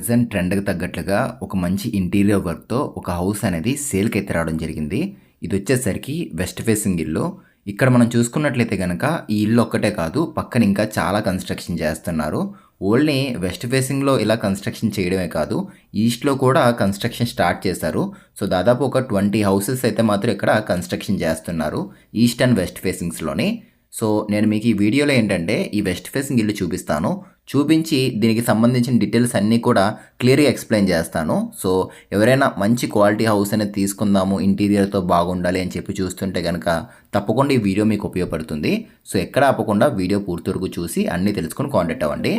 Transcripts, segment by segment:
Present ట్రెండ్‌కి తగ్గట్లుగా ఒక మంచి ఇంటీరియర్ వర్క్‌తో ఒక హౌస్ అనేది సేల్‌కి అయితే రావడం జరిగింది. ఇదొచ్చేసరికి వెస్ట్ ఫేసింగ్ ఇల్లు. ఇక్కడ మనం చూసుకున్నట్లయితే గనక ఈ ఇల్లు ఒక్కటే కాదు, పక్కన ఇంకా చాలా కన్‌స్ట్రక్షన్ చేస్తున్నారు. ఓన్లీ వెస్ట్ ఫేసింగ్‌లో ఇలా కన్‌స్ట్రక్షన్ చేయడమే కాదు, ఈస్ట్‌లో కూడా కన్‌స్ట్రక్షన్ స్టార్ట్ చేశారు. సో, దాదాపు ఒక 20 హౌసెస్ అయితే మాత్రం ఇక్కడ కన్‌స్ట్రక్షన్ చేస్తున్నారు. ఈస్ట్ అండ్ వెస్ట్ ఫేసింగ్స్‌లోని. సో, నేను మీకు ఈ వీడియోలో ఏంటంటే ఈ వెస్ట్ ఫేసింగ్ ఇల్లు చూపిస్తాను. చూపించి దీనికి సంబంధించిన డీటెయిల్స్ అన్నీ కూడా క్లియర్‌గా ఎక్స్‌ప్లెయిన్ చేస్తాను. సో, ఎవరైనా మంచి క్వాలిటీ హౌస్ అనేది తీసుకుందాము, ఇంటీరియర్‌తో బాగుండాలి అని చెప్పి చూస్తుంటే గనక తప్పకుండా ఈ వీడియో మీకు ఉపయోగపడుతుంది. సో, ఎక్కడ ఆపకుండా వీడియో పూర్తి వరకు చూసి అన్నీ తెలుసుకొని కాంటాక్ట్ అవ్వండి.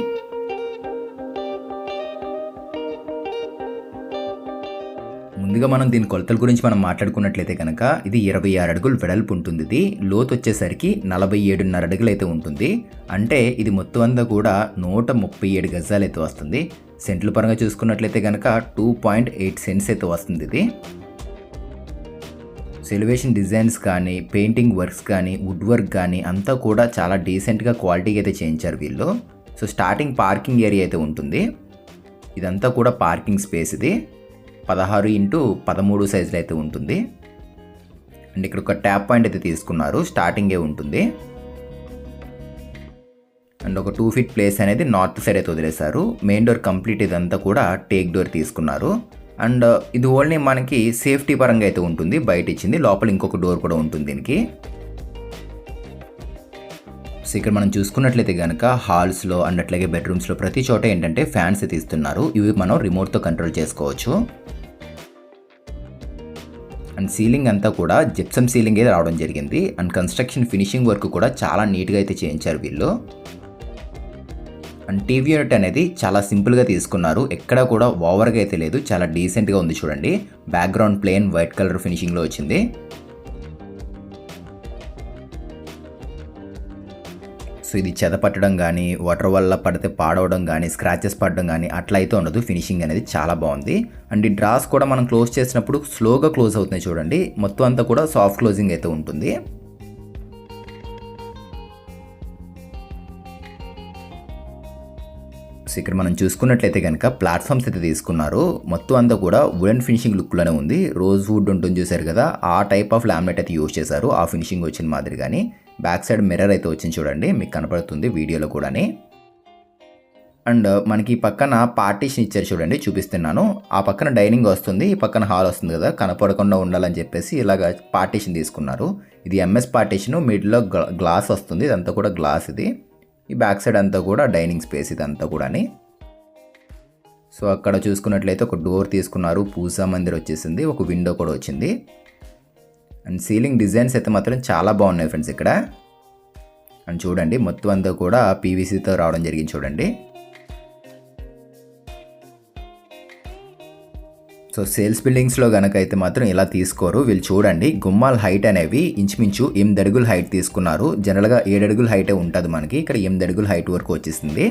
ముందుగా మనం దీని కొలతల గురించి మాట్లాడుకున్నట్లయితే కనుక ఇది 26 అడుగులు వెడల్పు ఉంటుంది. ఇది లోతు వచ్చేసరికి 47.5 అడుగులు అయితే ఉంటుంది. అంటే ఇది మొత్తం అంతా కూడా 137 గజాలు అయితే వస్తుంది. సెంట్ల పరంగా చూసుకున్నట్లయితే కనుక 2.8 సెంట్స్ అయితే వస్తుంది ఇది. ఎలివేషన్ డిజైన్స్ కానీ, పెయింటింగ్ వర్క్స్ కానీ, వుడ్ వర్క్ కానీ అంతా కూడా చాలా డీసెంట్గా క్వాలిటీగా అయితే చేయించారు వీళ్ళు. సో, స్టార్టింగ్ పార్కింగ్ ఏరియా అయితే ఉంటుంది. ఇదంతా కూడా పార్కింగ్ స్పేస్. ఇది 16x13 సైజులో అయితే ఉంటుంది. అండ్ ఇక్కడ ఒక ట్యాప్ పాయింట్ అయితే తీసుకున్నారు, స్టార్టింగే ఉంటుంది. అండ్ ఒక 2 ఫీట్ ప్లేస్ అనేది నార్త్ సైడ్ అయితే వదిలేశారు. మెయిన్ డోర్ కంప్లీట్ ఇదంతా కూడా టేక్ డోర్ తీసుకున్నారు. అండ్ ఇది ఓన్లీ మనకి సేఫ్టీ పరంగా అయితే ఉంటుంది, బయట ఇచ్చింది. లోపల ఇంకొక డోర్ కూడా ఉంటుంది దీనికి. సో, ఇక్కడ మనం చూసుకున్నట్లయితే కనుక హాల్స్లో అండ్ అట్లాగే బెడ్రూమ్స్లో ప్రతి చోట ఏంటంటే ఫ్యాన్స్ అయితే ఇస్తున్నారు. ఇవి మనం రిమోట్తో కంట్రోల్ చేసుకోవచ్చు. అండ్ సీలింగ్ అంతా కూడా జిప్సమ్ సీలింగ్ అయితే రావడం జరిగింది. అండ్ కన్స్ట్రక్షన్ ఫినిషింగ్ వర్క్ కూడా చాలా నీట్గా అయితే చేయించారు వీళ్ళు. అండ్ టీవీ యూనిట్ అనేది చాలా సింపుల్గా తీసుకున్నారు, ఎక్కడ కూడా ఓవర్గా అయితే లేదు, చాలా డీసెంట్గా ఉంది. చూడండి, బ్యాక్గ్రౌండ్ ప్లెయిన్ వైట్ కలర్ ఫినిషింగ్లో వచ్చింది. సో, ఇది చెద పట్టడం కానీ, వాటర్ వల్ల పడితే పాడవడం కానీ, స్క్రాచెస్ పడడం కానీ అట్లా అయితే ఉండదు. ఫినిషింగ్ అనేది చాలా బాగుంది. అండ్ ఈ డ్రాస్ కూడా మనం క్లోజ్ చేసినప్పుడు స్లోగా క్లోజ్ అవుతున్నాయి. చూడండి, మొత్తం అంతా కూడా సాఫ్ట్ క్లోజింగ్ అయితే ఉంటుంది. సో, ఇక్కడ మనం చూసుకున్నట్లయితే కనుక ప్లాట్ఫామ్స్ అయితే తీసుకున్నారు. మొత్తం అంతా కూడా వుడెన్ ఫినిషింగ్ లుక్లోనే ఉంది. రోజ్ వుడ్ ఉంటుంది చూసారు కదా, ఆ టైప్ ఆఫ్ లామినేట్ అయితే యూజ్ చేశారు. ఆ ఫినిషింగ్ వచ్చిన మాదిరి. కానీ బ్యాక్ సైడ్ మిర్రర్ అయితే వచ్చింది చూడండి, మీకు కనపడుతుంది వీడియోలో కూడాని. అండ్ మనకి ఈ పక్కన పార్టీషన్ ఇచ్చారు చూడండి, చూపిస్తున్నాను. ఆ పక్కన డైనింగ్ వస్తుంది, ఈ పక్కన హాల్ వస్తుంది కదా, కనపడకుండా ఉండాలని చెప్పేసి ఇలాగ పార్టీషన్ తీసుకున్నారు. ఇది ఎంఎస్ పార్టీషన్, మిడిల్లో గ్లాస్ వస్తుంది. ఇదంతా కూడా గ్లాస్. ఇది ఈ బ్యాక్ సైడ్ అంతా కూడా డైనింగ్ స్పేస్ ఇదంతా కూడాని. సో, అక్కడ చూసుకున్నట్లయితే ఒక డోర్ తీసుకున్నారు, పూజా మందిర్ వచ్చేసింది, ఒక విండో కూడా వచ్చింది. అండ్ సీలింగ్ డిజైన్స్ అయితే మాత్రం చాలా బాగున్నాయి ఫ్రెండ్స్ ఇక్కడ. అండ్ చూడండి, మొత్తం అంతా కూడా పీవీసీతో రావడం జరిగింది చూడండి. సో, సేల్స్ బిల్డింగ్స్లో కనుక అయితే మాత్రం ఇలా తీసుకోరు వీళ్ళు. చూడండి, గుమ్మాల హైట్ అనేవి ఇంచుమించు 8 అడుగుల హైట్ తీసుకున్నారు. జనరల్గా 7 అడుగుల హైటే ఉంటుంది మనకి, ఇక్కడ 8 అడుగుల హైట్ వరకు వచ్చేసింది.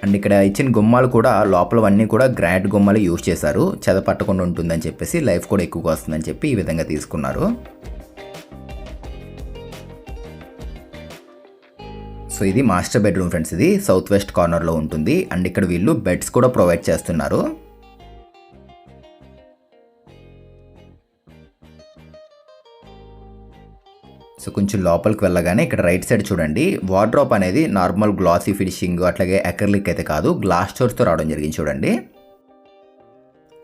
అండ్ ఇక్కడ ఇచ్చిన గుమ్మాలు కూడా లోపలవన్నీ కూడా గ్రానైట్ గుమ్మాలు యూజ్ చేశారు, చెద పట్టకుండా ఉంటుందని చెప్పేసి, లైఫ్ కూడా ఎక్కువగా వస్తుందని చెప్పి ఈ విధంగా తీసుకున్నారు. సో, ఇది మాస్టర్ బెడ్రూమ్ ఫ్రెండ్స్. ఇది సౌత్ వెస్ట్ కార్నర్లో ఉంటుంది. అండ్ ఇక్కడ వీళ్ళు బెడ్స్ కూడా ప్రొవైడ్ చేస్తున్నారు. సో, కొంచెం లోపలికి వెళ్ళగానే ఇక్కడ రైట్ సైడ్ చూడండి, వార్డ్రోబ్ అనేది నార్మల్ గ్లాసీ ఫినిషింగ్ అట్లాగే అక్రిలిక్ అయితే కాదు, గ్లాస్ డోర్స్తో రావడం జరిగింది చూడండి.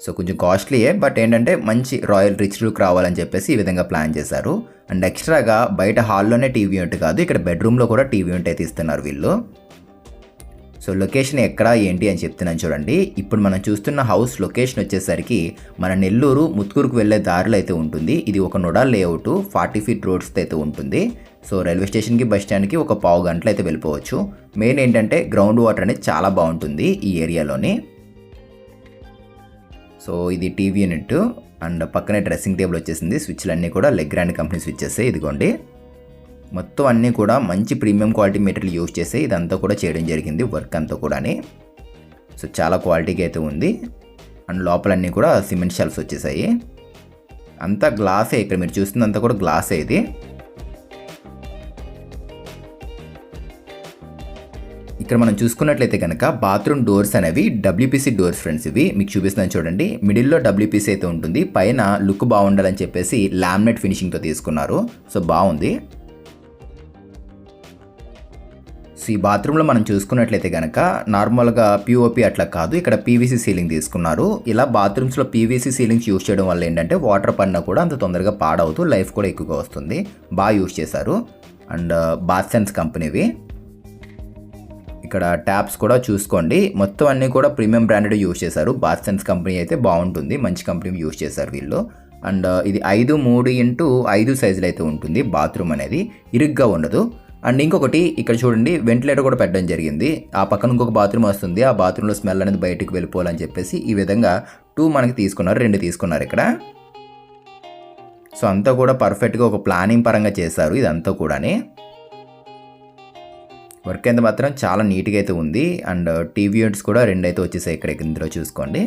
సో, కొంచెం కాస్ట్లీయే, బట్ ఏంటంటే మంచి రాయల్ రిచ్ లుక్ రావాలని చెప్పేసి ఈ విధంగా ప్లాన్ చేశారు. అండ్ ఎక్స్ట్రాగా బయట హాల్లోనే టీవీ యూనిట్ కాదు, ఇక్కడ బెడ్రూమ్లో కూడా టీవీ యూనిట్ అయితే ఇస్తున్నారు వీళ్ళు. సో, లొకేషన్ ఎక్కడ ఏంటి అని చెప్తున్నాను చూడండి. ఇప్పుడు మనం చూస్తున్న హౌస్ లొకేషన్ వచ్చేసరికి మన నెల్లూరు ముత్కూరుకు వెళ్ళే దారిలో అయితే ఉంటుంది. ఇది ఒక నొడాల్ లేఅవుట్, 40 ఫీట్ రోడ్స్ అయితే ఉంటుంది. సో, రైల్వే స్టేషన్కి బస్ స్టాండ్కి ఒక పావు గంటలు అయితే వెళ్ళిపోవచ్చు. మెయిన్ ఏంటంటే గ్రౌండ్ వాటర్ అనేది చాలా బాగుంటుంది ఈ ఏరియాలోని. సో, ఇది టీవీ యూనిట్. అండ్ పక్కనే డ్రెస్సింగ్ టేబుల్ వచ్చేసింది. స్విచ్లు అన్నీ కూడా లెగ్రాండ్ కంపెనీ స్విచ్చెస్. ఇదిగోండి, మొత్తం అన్నీ కూడా మంచి ప్రీమియం క్వాలిటీ మెటీరియల్ యూజ్ చేసి ఇదంతా కూడా చేయడం జరిగింది, వర్క్ అంతా కూడాని. సో, చాలా క్వాలిటీగా అయితే ఉంది. అండ్ లోపలన్నీ కూడా సిమెంట్ షెల్ఫ్స్ వచ్చేసాయి. అంతా గ్లాసే, ఇక్కడ మీరు చూస్తుందంతా కూడా గ్లాసే. ఇది ఇక్కడ మనం చూసుకున్నట్లయితే కనుక బాత్రూమ్ డోర్స్ అనేవి డబ్ల్యూపీసీ డోర్స్ ఫ్రెండ్స్. ఇవి మీకు చూపిస్తున్నాను చూడండి. మిడిల్లో డబ్ల్యూపీసీ అయితే ఉంటుంది, పైన లుక్ బాగుండాలని చెప్పేసి లామినేట్ ఫినిషింగ్తో తీసుకున్నారు. సో బాగుంది. సో ఈ బాత్రూంలో మనం చూసుకున్నట్లయితే కనుక నార్మల్గా పిఓపి అట్లా కాదు, ఇక్కడ పీవీసీ సీలింగ్ తీసుకున్నారు. ఇలా బాత్రూమ్స్లో పీవీసీ సీలింగ్స్ యూస్ చేయడం వల్ల ఏంటంటే వాటర్ పడినా కూడా అంత తొందరగా పాడవుతూ లైఫ్ కూడా ఎక్కువగా వస్తుంది. బాగా యూస్ చేశారు. అండ్ బాత్సెన్స్ కంపెనీవి. ఇక్కడ ట్యాప్స్ కూడా చూసుకోండి, మొత్తం అన్నీ కూడా ప్రీమియం బ్రాండెడ్ యూస్ చేశారు. బాత్సెన్స్ కంపెనీ అయితే బాగుంటుంది, మంచి కంపెనీ యూస్ చేశారు వీళ్ళు. అండ్ ఇది 5x3x5 సైజులు అయితే ఉంటుంది. బాత్రూమ్ అనేది ఇరుగ్గా ఉండదు. అండ్ ఇంకొకటి ఇక్కడ చూడండి, వెంటిలేటర్ కూడా పెట్టడం జరిగింది. ఆ పక్కన ఇంకొక బాత్రూమ్ వస్తుంది, ఆ బాత్రూంలో స్మెల్ అనేది బయటకు వెళ్ళిపోవాలని చెప్పేసి ఈ విధంగా 2 మనకి తీసుకున్నారు, 2 తీసుకున్నారు ఇక్కడ. సో అంతా కూడా పర్ఫెక్ట్గా ఒక ప్లానింగ్ పరంగా చేశారు ఇదంతా కూడాని. వర్క్ అయితే మాత్రం చాలా నీట్గా అయితే ఉంది. అండ్ టీవీ యూనిట్స్ కూడా 2 అయితే వచ్చేసాయి ఇక్కడ, ఇందులో చూసుకోండి.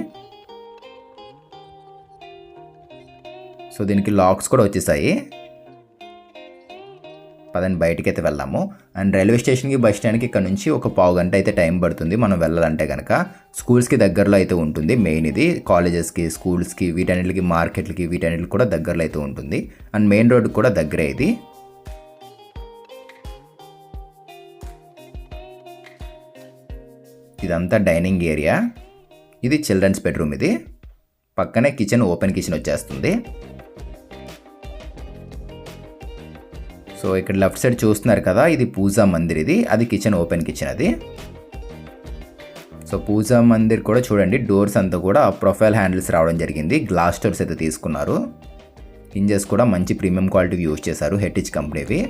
సో దీనికి లాక్స్ కూడా వచ్చేసాయి. పదండి బయటికి అయితే వెళ్దాము. అండ్ రైల్వే స్టేషన్కి బస్ స్టాండ్కి ఇక్కడ నుంచి ఒక పావు గంట అయితే టైం పడుతుంది మనం వెళ్ళాలంటే కనుక. స్కూల్స్కి దగ్గరలో అయితే ఉంటుంది మెయిన్ ఇది. కాలేజెస్కి, స్కూల్స్కి, వీటన్నిటికి, మార్కెట్లకి, వీటన్నిటికి కూడా దగ్గరలో అయితే ఉంటుంది. అండ్ మెయిన్ రోడ్కి కూడా దగ్గరే ఇది. ఇదంతా డైనింగ్ ఏరియా. ఇది చిల్డ్రన్స్ బెడ్రూమ్. ఇది పక్కనే కిచెన్, ఓపెన్ కిచెన్ వచ్చేస్తుంది. సో ఇక్కడ లెఫ్ట్ సైడ్ చూస్తున్నారు కదా, ఇది పూజా మందిర్. ఇది అది కిచెన్, ఓపెన్ కిచెన్ అది. సో పూజా మందిర్ కూడా చూడండి, డోర్స్ అంతా కూడా ప్రొఫైల్ హ్యాండిల్స్ రావడం జరిగింది. గ్లాస్ డోర్స్ అయితే తీసుకున్నారు. హింజెస్ కూడా మంచి ప్రీమియం క్వాలిటీ యూజ్ చేశారు, హెరిటేజ్ కంపెనీవి.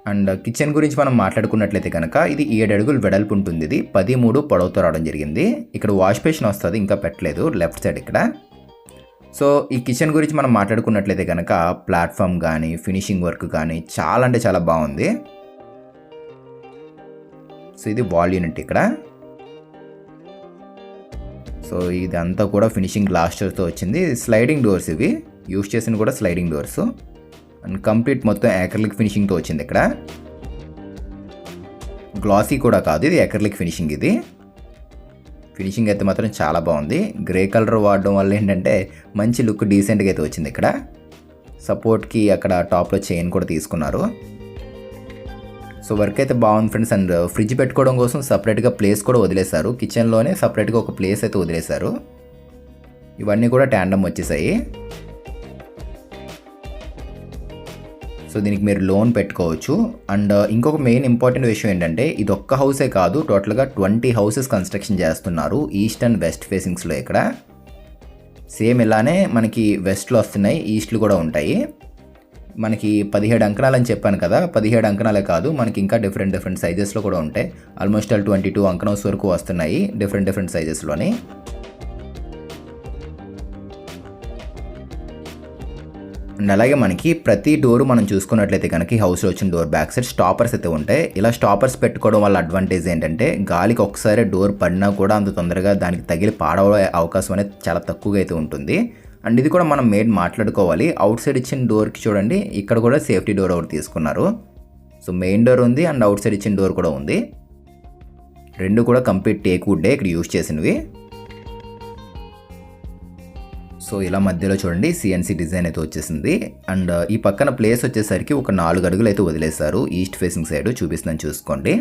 అండ్ కిచెన్ గురించి మనం మాట్లాడుకున్నట్లయితే కనుక ఇది 7 అడుగులు వెడల్పు ఉంటుంది. ఇది 13 పొడవుతో రావడం జరిగింది. ఇక్కడ వాష్ బేసిన్ వస్తుంది, ఇంకా పెట్టలేదు లెఫ్ట్ సైడ్ ఇక్కడ. సో ఈ కిచెన్ గురించి మనం మాట్లాడుకున్నట్లయితే కనుక ప్లాట్ఫామ్ కానీ, ఫినిషింగ్ వర్క్ కానీ చాలా అంటే చాలా బాగుంది. సో ఇది వాల్ యూనిట్ ఇక్కడ. సో ఇదంతా కూడా ఫినిషింగ్ గ్లాస్ డోర్స్తో వచ్చింది. స్లైడింగ్ డోర్స్ ఇవి, యూస్ చేసిన కూడా స్లైడింగ్ డోర్స్. అండ్ కంప్లీట్ మొత్తం యాక్రిలిక్ ఫినిషింగ్తో వచ్చింది ఇక్కడ. గ్లాసీ కూడా కాదు, ఇది యాక్రిలిక్ ఫినిషింగ్. ఇది ఫినిషింగ్ అయితే మాత్రం చాలా బాగుంది. గ్రే కలర్ వాడడం వల్ల ఏంటంటే మంచి లుక్, డీసెంట్గా అయితే వచ్చింది ఇక్కడ. సపోర్ట్కి అక్కడ టాప్లో చైన్ కూడా తీసుకున్నారు. సో వర్క్ అయితే బాగుంది ఫ్రెండ్స్. అండ్ ఫ్రిడ్జ్ పెట్టుకోవడం కోసం సపరేట్గా ప్లేస్ కూడా వదిలేశారు. కిచెన్లోనే సపరేట్గా ఒక ప్లేస్ అయితే వదిలేశారు. ఇవన్నీ కూడా ట్యాండమ్ వచ్చేసాయి. సో దీనికి మీరు లోన్ పెట్టుకోవచ్చు. అండ్ ఇంకొక మెయిన్ ఇంపార్టెంట్ విషయం ఏంటంటే ఇది ఒక్క హౌసే కాదు, టోటల్గా 20 హౌసెస్ కన్స్ట్రక్షన్ చేస్తున్నారు ఈస్ట్ అండ్ వెస్ట్ ఫేసింగ్స్లో. ఇక్కడ సేమ్ ఇలానే మనకి వెస్ట్లో వస్తున్నాయి, ఈస్ట్లు కూడా ఉంటాయి. మనకి 17 అంకణాలు అని చెప్పాను కదా, 17 అంకణాలే కాదు, మనకి ఇంకా డిఫరెంట్ సైజెస్లో కూడా ఉంటాయి. ఆల్మోస్ట్ 22 అంకణాస్ వరకు వస్తున్నాయి డిఫరెంట్ సైజెస్లోని. అండ్ అలాగే మనకి ప్రతి డోరు మనం చూసుకున్నట్లయితే కనుక ఈ హౌస్లో వచ్చిన డోర్ బ్యాక్ సైడ్ స్టాపర్స్ అయితే ఉంటాయి. ఇలా స్టాపర్స్ పెట్టుకోవడం వల్ల అడ్వాంటేజ్ ఏంటంటే గాలికి ఒకసారి డోర్ పడినా కూడా అంత తొందరగా దానికి తగిలి పాడవే అవకాశం అనేది చాలా తక్కువగా అయితే ఉంటుంది. అండ్ ఇది కూడా మనం మెయిన్ మాట్లాడుకోవాలి. అవుట్ సైడ్ ఇచ్చిన డోర్కి చూడండి, ఇక్కడ కూడా సేఫ్టీ డోర్ ఒకటి తీసుకున్నారు. సో మెయిన్ డోర్ ఉంది అండ్ అవుట్ సైడ్ ఇచ్చిన డోర్ కూడా ఉంది. 2 కూడా కంప్లీట్ టేక్ వుడ్డే ఇక్కడ యూజ్ చేసినవి. సో ఇలా మధ్యలో చూడండి CNC డిజైన్ అయితే వచ్చేసింది. అండ్ ఈ పక్కన ప్లేస్ వచ్చేసరికి ఒక 4 అడుగులు అయితే వదిలేశారు ఈస్ట్ ఫేసింగ్ సైడ్. చూపిస్తున్నాను చూసుకోండి.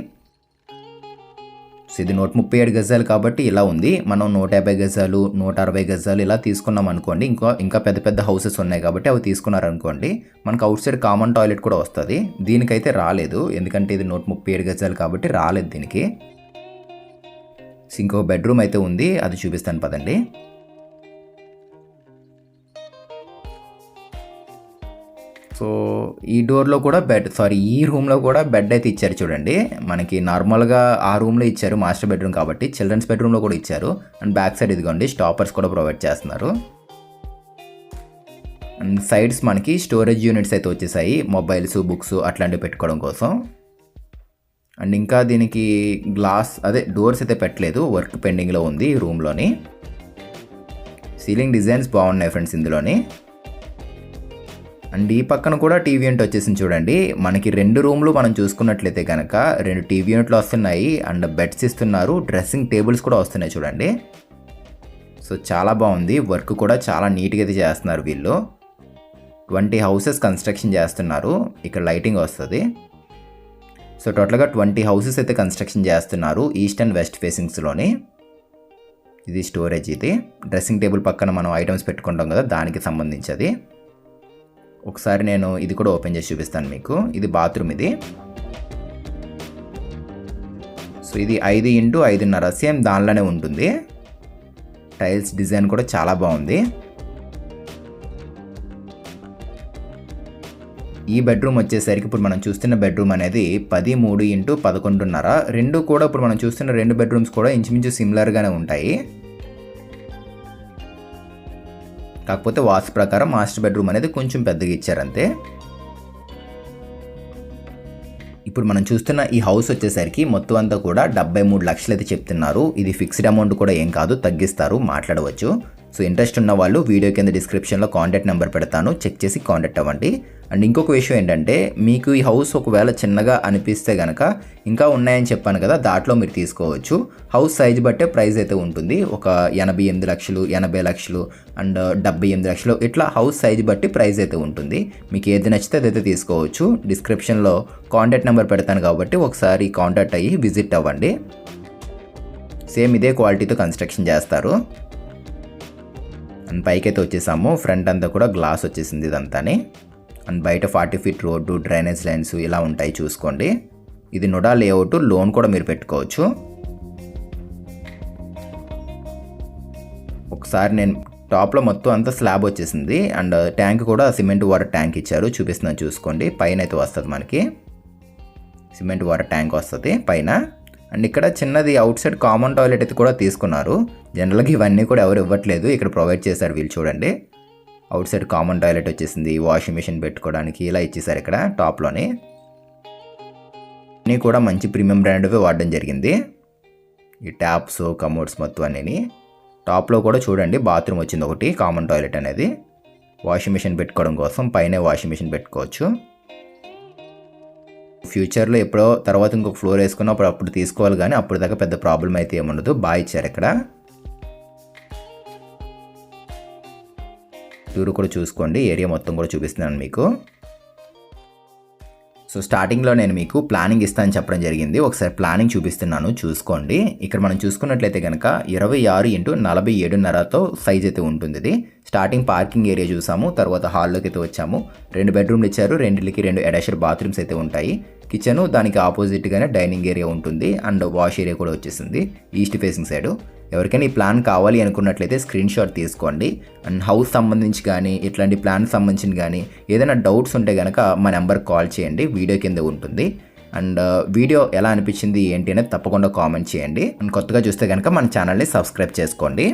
సో ఇది 137 గజాలు కాబట్టి ఇలా ఉంది. మనం 150 గజాలు, 160 గజాలు ఇలా తీసుకున్నాం అనుకోండి. ఇంకా పెద్ద హౌసెస్ ఉన్నాయి కాబట్టి అవి తీసుకున్నారనుకోండి, మనకు అవుట్ సైడ్ కామన్ టాయిలెట్ కూడా వస్తుంది. దీనికైతే రాలేదు, ఎందుకంటే ఇది 137 గజాలు కాబట్టి రాలేదు దీనికి. ఇంకో బెడ్రూమ్ అయితే ఉంది, అది చూపిస్తాను పదండి. సో ఈ డోర్లో కూడా ఈ రూమ్లో కూడా బెడ్ అయితే ఇచ్చారు చూడండి. మనకి నార్మల్గా ఆ రూమ్లో ఇచ్చారు మాస్టర్ బెడ్రూమ్ కాబట్టి, చిల్డ్రన్స్ బెడ్రూమ్లో కూడా ఇచ్చారు. అండ్ బ్యాక్ సైడ్ ఇదిగోండి స్టాపర్స్ కూడా ప్రొవైడ్ చేస్తున్నారు. అండ్ సైడ్స్ మనకి స్టోరేజ్ యూనిట్స్ అయితే వచ్చేసాయి, మొబైల్స్, బుక్స్ అట్లాంటివి పెట్టుకోవడం కోసం. అండ్ ఇంకా దీనికి డోర్స్ అయితే పెట్టలేదు, వర్క్ పెండింగ్లో ఉంది ఈ రూమ్లోని. సీలింగ్ డిజైన్స్ బాగున్నాయి ఫ్రెండ్స్ ఇందులోని. అండ్ ఈ పక్కన కూడా టీవీ యూనిట్ వచ్చేసింది చూడండి. మనకి 2 రూమ్లు మనం చూసుకున్నట్లయితే కనుక 2 టీవీ యూనిట్లు వస్తున్నాయి అండ్ బెడ్స్ ఇస్తున్నారు, డ్రెస్సింగ్ టేబుల్స్ కూడా వస్తున్నాయి చూడండి. సో చాలా బాగుంది, వర్క్ కూడా చాలా నీట్గా అయితే చేస్తున్నారు వీళ్ళు. 20 హౌసెస్ కన్స్ట్రక్షన్ చేస్తున్నారు, ఇక్కడ లైటింగ్ వస్తుంది. సో టోటల్గా 20 హౌసెస్ అయితే కన్స్ట్రక్షన్ చేస్తున్నారు ఈస్ట్ అండ్ వెస్ట్ ఫేసింగ్స్లోని. ఇది స్టోరేజ్, ఇది డ్రెస్సింగ్ టేబుల్ పక్కన మనం ఐటమ్స్ పెట్టుకుంటాం కదా దానికి సంబంధించి. ఒకసారి నేను ఇది కూడా ఓపెన్ చేసి చూపిస్తాను మీకు. ఇది బాత్రూమ్ ఇది. సో ఇది 5x5.5 సేమ్ దానిలోనే ఉంటుంది. టైల్స్ డిజైన్ కూడా చాలా బాగుంది. ఈ బెడ్రూమ్ వచ్చేసరికి ఇప్పుడు మనం చూస్తున్న బెడ్రూమ్ అనేది 13x11.5. రెండు కూడా ఇప్పుడు మనం చూస్తున్న 2 బెడ్రూమ్స్ కూడా ఇంచుమించు సిమిలర్గానే ఉంటాయి. కాకపోతే వాస్తు ప్రకారం మాస్టర్ బెడ్రూమ్ అనేది కొంచెం పెద్దగా ఇచ్చారంతే. ఇప్పుడు మనం చూస్తున్న ఈ హౌస్ వచ్చేసరికి మొత్తం అంతా కూడా 73 లక్షలు అయితే చెప్తున్నారు. ఇది ఫిక్స్డ్ అమౌంట్ కూడా ఏం కాదు, తగ్గిస్తారు, మాట్లాడవచ్చు. సో ఇంట్రెస్ట్ ఉన్న వాళ్ళు వీడియో కింద డిస్క్రిప్షన్లో కాంటాక్ట్ నెంబర్ పెడతాను, చెక్ చేసి కాంటాక్ట్ అవ్వండి. అండ్ ఇంకొక విషయం ఏంటంటే మీకు ఈ హౌస్ ఒకవేళ చిన్నగా అనిపిస్తే కనుక ఇంకా ఉన్నాయని చెప్పాను కదా, దాంట్లో మీరు తీసుకోవచ్చు. హౌస్ సైజ్ బట్టే ప్రైస్ అయితే ఉంటుంది. ఒక 88 లక్షలు, 80 లక్షలు అండ్ 78 లక్షలు ఇట్లా హౌస్ సైజ్ బట్టి ప్రైస్ అయితే ఉంటుంది. మీకు ఏది నచ్చితే అదైతే తీసుకోవచ్చు. డిస్క్రిప్షన్లో కాంటాక్ట్ నెంబర్ పెడతాను కాబట్టి ఒకసారి కాంటాక్ట్ అయ్యి విజిట్ అవ్వండి. సేమ్ ఇదే క్వాలిటీతో కన్స్ట్రక్షన్ చేస్తారు. అండ్ పైకి అయితే వచ్చేసాము. ఫ్రంట్ అంతా కూడా గ్లాస్ వచ్చేసింది ఇదంతాని. అండ్ బయట 40 ఫీట్ రోడ్డు, డ్రైనేజ్ లైన్స్ ఇలా ఉంటాయి చూసుకోండి. ఇది నొడా లేఅవుట్, లోన్ కూడా మీరు పెట్టుకోవచ్చు. ఒకసారి నేను టాప్లో మొత్తం అంతా స్లాబ్ వచ్చేసింది అండ్ ట్యాంక్ కూడా సిమెంట్ వాటర్ ట్యాంక్ ఇచ్చారు, చూపిస్తున్నాను చూసుకోండి. పైన అయితే వస్తుంది మనకి సిమెంట్ వాటర్ ట్యాంక్ వస్తుంది పైన. అండ్ ఇక్కడ చిన్నది అవుట్ సైడ్ కామన్ టాయిలెట్ అయితే కూడా తీసుకున్నారు. జనరల్గా ఇవన్నీ కూడా ఎవరు ఇవ్వట్లేదు, ఇక్కడ ప్రొవైడ్ చేశారు వీళ్ళు చూడండి. అవుట్ సైడ్ కామన్ టాయిలెట్ వచ్చేసింది, వాషింగ్ మిషన్ పెట్టుకోవడానికి ఇలా ఇచ్చేసారు ఇక్కడ టాప్లోని. అన్నీ కూడా మంచి ప్రీమియం బ్రాండ్వే వాడడం జరిగింది. ఈ ట్యాప్స్, కమోడ్స్ మొత్తం అన్నీ. టాప్లో కూడా చూడండి బాత్రూమ్ వచ్చింది ఒకటి, కామన్ టాయిలెట్ అనేది. వాషింగ్ మిషన్ పెట్టుకోవడం కోసం పైనే వాషింగ్ మిషన్ పెట్టుకోవచ్చు. ఫ్యూచర్లో ఎప్పుడో తర్వాత ఇంకొక ఫ్లోర్ వేసుకున్నప్పుడు అప్పుడు తీసుకోవాలి, కానీ అప్పుడు దాకా పెద్ద ప్రాబ్లం అయితే ఏముండదు. బాగా ఇచ్చారు ఇక్కడ. టూర్ కూడా చూసుకోండి, ఏరియా మొత్తం కూడా చూపిస్తున్నాను మీకు. సో స్టార్టింగ్లో నేను మీకు ప్లానింగ్ ఇస్తానని చెప్పడం జరిగింది. ఒకసారి ప్లానింగ్ చూపిస్తున్నాను చూసుకోండి. ఇక్కడ మనం చూసుకున్నట్లయితే కనుక 26x47.5తో సైజ్ అయితే ఉంటుంది ఇది. స్టార్టింగ్ పార్కింగ్ ఏరియా చూసాము, తర్వాత హాల్లోకి అయితే వచ్చాము. 2 బెడ్రూమ్లు ఇచ్చారు, 2కి 2 అటాచ్డ్ బాత్రూమ్స్ అయితే ఉంటాయి. కిచెన్ దానికి ఆపోజిట్గానే డైనింగ్ ఏరియా ఉంటుంది అండ్ వాష్ ఏరియా కూడా వచ్చేసింది ఈస్ట్ ఫేసింగ్ సైడ్. ఎవరికైనా ఈ ప్లాన్ కావాలి అనుకున్నట్లయితే స్క్రీన్ షాట్ తీసుకోండి. అండ్ హౌస్ సంబంధించి కానీ ఇట్లాంటి ప్లాన్ సంబంధించి కానీ ఏదైనా డౌట్స్ ఉంటే కనుక మా నెంబర్కి కాల్ చేయండి, వీడియో కింద ఉంటుంది. అండ్ వీడియో ఎలా అనిపించింది ఏంటి అనేది తప్పకుండా కామెంట్ చేయండి. అండ్ కొత్తగా చూస్తే కనుక మన ఛానల్ని సబ్స్క్రైబ్ చేసుకోండి.